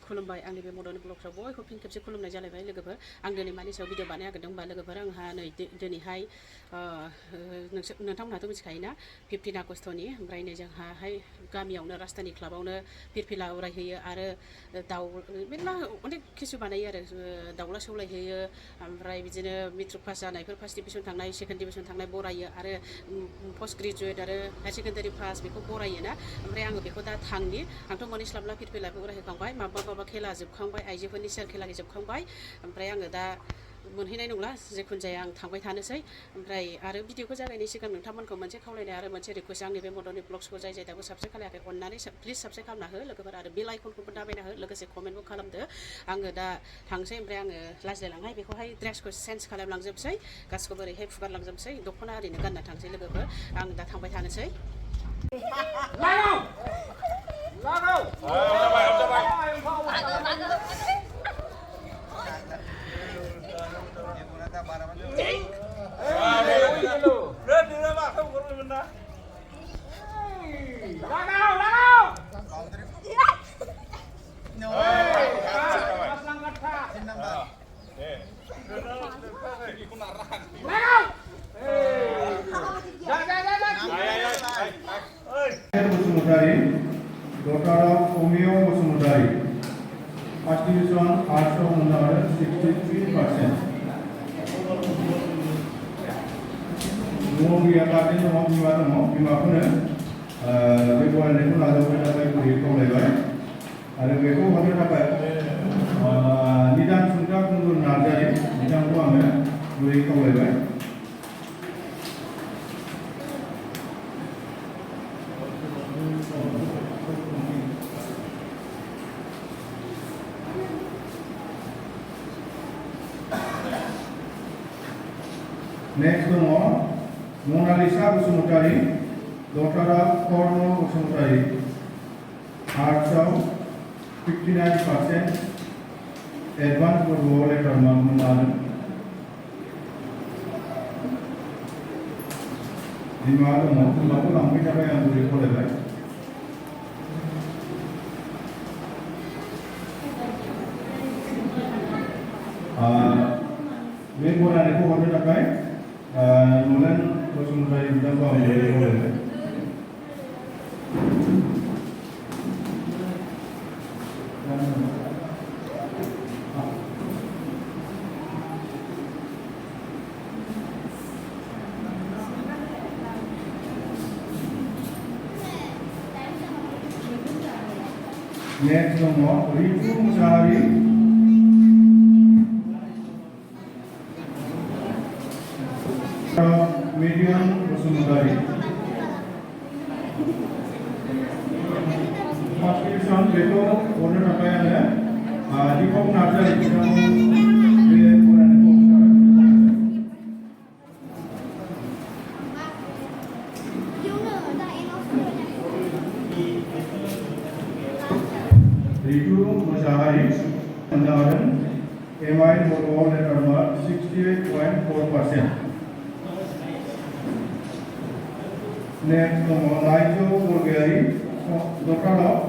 खुलुमबाय आंनि बे मदननि ब्लगफ्राव बयखौ फिन खेबसे खुलुमनाय जालायबाय लोगोफोर आं दिनै मानि सायाव भिडिअ बानायनो नागिरदों होनबा लोगोफोर आंहा नै दिनैहाय नोंथांमोनहाथ' मिथिखायोना 15 आगस्टनि ओमफ्राय नै जोंहाहाय गामियावनो राजधानि क्लाबावनो फिरफिला उरायहैयो आरो दाउ मेरला अनेक किसु बानायो आरो दाउला सौलायहैयो ओमफ्राय बिदिनो मेट्रिक पास जानायफोर फार्स्ट डिभिजन थांनाय सेकेन्ड डिभिजन थांनाय बरायो आरो पस्ट ग्रेजुवेट आरो हायार सेकेन्डारि पास बेखौ बरायोना ओमफ्राय आङो बेखौ दा थांनि आंथ' मोनहैस्लाबला फिरफिलाखौ उरायहोखांबाय माबा खेला जोबखांबाय आइजोफोरनि सेर खेला जोबखांबाय ओमफ्राय आङो दा मोनहैनाय नंला जेखुनु जाया आं थांबाय थानोसै ओमफ्राय आरो भिडिअखौ जागायनायनि सिगां नोंथांमोनखौ मोनसे खावलायनाय आरो मोनसे रिक्वेस्ट आंनि बे मदननि ब्लग्सखौ जाय दाबो साबस्क्राइब खालायाखै अननानै प्लिज साबस्क्राइब खालामना हो लोगोफोर आरो बेल आइकनखौबो दाबायना हो लोगोसे कमेन्टबो खालामदो आङो दा थांसै ओमफ्राय आङो लाजिलायलांहाय बेखौहाय ड्रेसखौ चेन्ज खालामलांजोबसै गासिखौबो ओरैहाय फुगारलांजोबसै दख'ना ओरैनो गानना थांसै लोगोफोर आं दा थांबाय थानोसै Basumatary daughter of Omio Bosumutari first division arts of 63%. Mungkin akan ini mau gimana beberapa negara lalu kita boleh kolej, ada beberapa hari apa nidan sudah kundur nazari nidan kuangnya boleh kolej. Next one, Mona Lisa Bosumutari, daughter of Korno Bosumutari, arts of 59%, advanced for all letter Mamunan. Di mana maupun lampu siapa yang boleh kolej? Membuat aku order apa? Nolan Bosumutari bidang apa boleh kolej? Next nomor Ritu Musahari Medium Bosumutari first division beto order apa yang ada di Pok Nazari kita Ritu Musahari Andaran MI for all letter mark 68.4%. Next, Laijo Borgayari, daughter of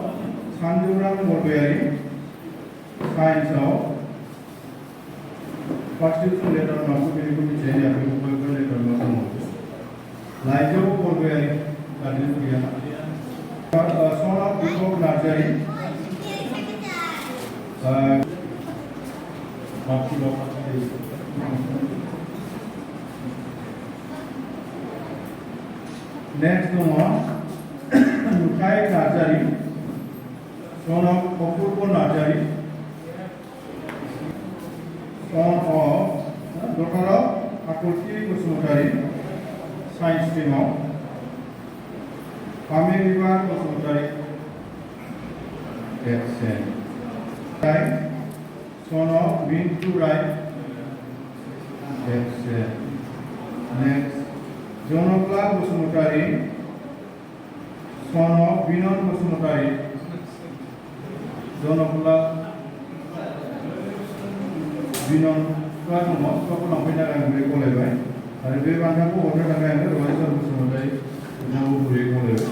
Sanjuram Borgayari, science of first division letter mark to be change after letter mark. Laijo Borgayari, that is Diana. Son of Deepak Nazari, Next one, Lukai Nazari, son of Apurva Nazari, son of daughter of Akurti Bosumutari, science stream of Pamirivar Bosumutari, excellent. Son of Bintu Rai, excellent. Next. Jonokla Bosumutari, son of Binon Bosumutari, Jonokla Binon, suatu mas, suatu nampak yang boleh kolej, ada beberapa orang pun order yang ada, Royal Bosumutari, yang boleh kolej.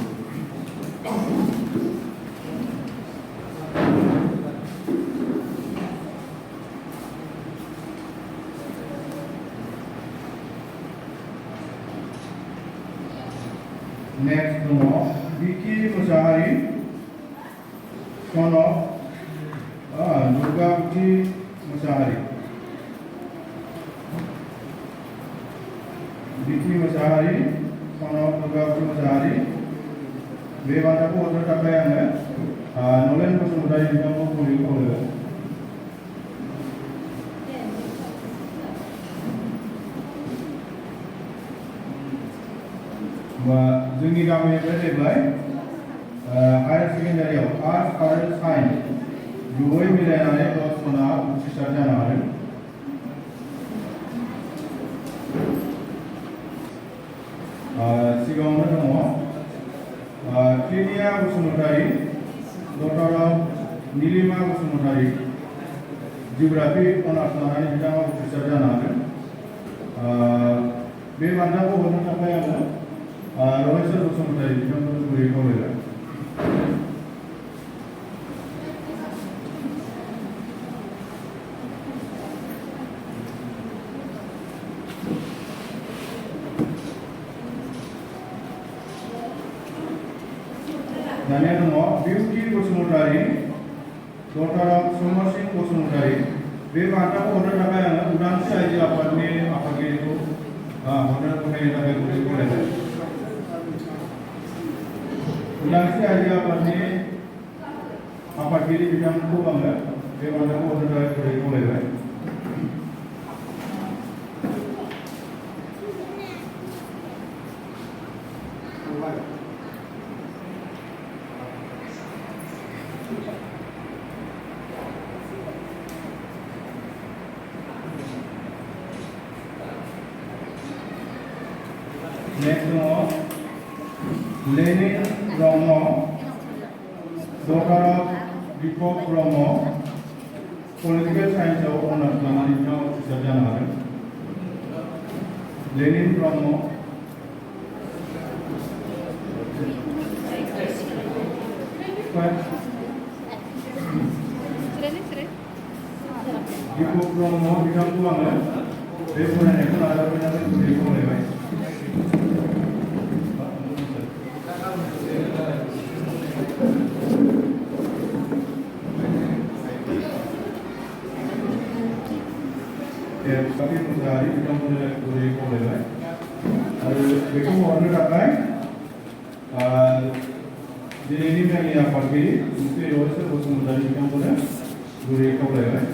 Next दङ बिकि मुसाहारि सनक दुर्गावती मुसाहारि बिकि मुसाहारि सनक दुर्गावती मुसाहारि बे बान्थाखौ हरनो थाखाय आङो नलेन बसुमतारी बिथांखौ गुरैयै खावलायबाय। जोंनि गामिनिफ्राय जेब्लाय हायार सेकेन्डारियाव आर्ट्स आरो साइन्स जयै मिलायनानै 10 जना उथ्रिसार जानो हादों। सिगाङावनो दङ क्लिनिया बसुमतारी, डक्टर नीलिमा बसुमतारी जिउग्राफि अनार्स लानानै बिथाङा उथ्रिसार जानो हादों। बे बान्थाखौ हरनो थाखाय आङो रमेश्वर बसुमतारी बिथांखौ गुरैयै खावलायबाय। दानिया दङ बिउटि बसुमतारी, डक्टर सौम्य सिंह बसुमतारी। बे बान्थाखौ हरनो थाखाय आङो उदांस्रि आइजो आफादनि आफादगिरिखौ हरनो गथायनो थाखाय गुरैयै खावलायबाय। उदांस्रि आइजो आफादनि आफादगिरि बिथांमोनखौ आङो बे बान्थाखौ हरनो थाखाय गुरैयै खावलायबाय। Next दङ लेनिन ब्रह्म, डक्टर दीपक ब्रह्म पलिटिकल साइन्सआव अनार्स लानानै बिथाङा उथ्रिसार जानो हादों। लेनिन ब्रह्म दीपक ब्रह्म बिथांखौ आङो बे फरायनायखौ नाजाबाय थानो गुरैयै खावलायबाय। साथि मुसाहारि बिथांमोननो गुरैयै खावलायबाय आरो बेखौ हरनो थाखाय दिनैनि मेलनि आफादगिरि मुफ्ति रमेश्वर बसुमतारी बिथांखौनो गुरैयै खावलायबाय।